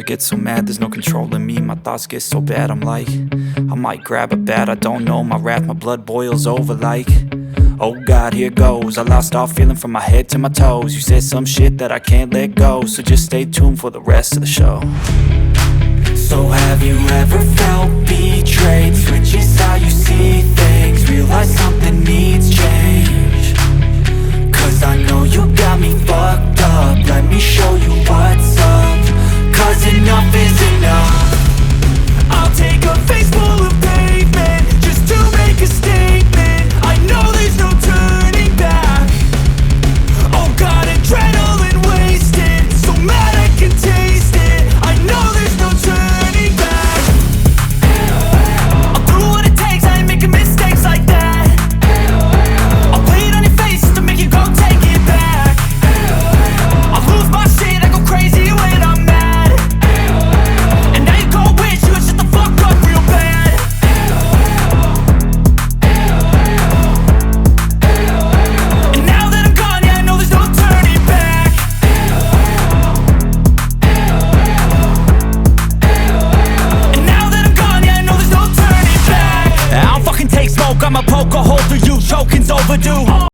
get so mad, there's no controlling me. My thoughts get so bad, I'm like, I might grab a bat, I don't know. My wrath, my blood boils over like, oh God, here goes. I lost all feeling from my head to my toes. You said some shit that I can't let go, so just stay tuned for the rest of the show. So have you ever felt betrayed? Switches how you see things, realize something needs change. Cause I know you got me fucked up, let me show you what's up. Cause enough is enough. I'll take a face full of pavement just to make a statement. I know there's no turning back. Oh God, adrenaline wasted, so mad I can taste it. I know there's no turning back. I'll do what it takes, I ain't making mistakes like that. I'll play it on your face just to make you go take it back. I'll lose my shit, I go crazy when I'm mad. And now you go wish you would shut the fuck up real bad. And now that I'm gone, yeah, I know there's no turning back. And now that I'm gone, yeah, I know there's no turning back. I don't fucking take smoke, I'ma poke a hole through you, choking's overdue.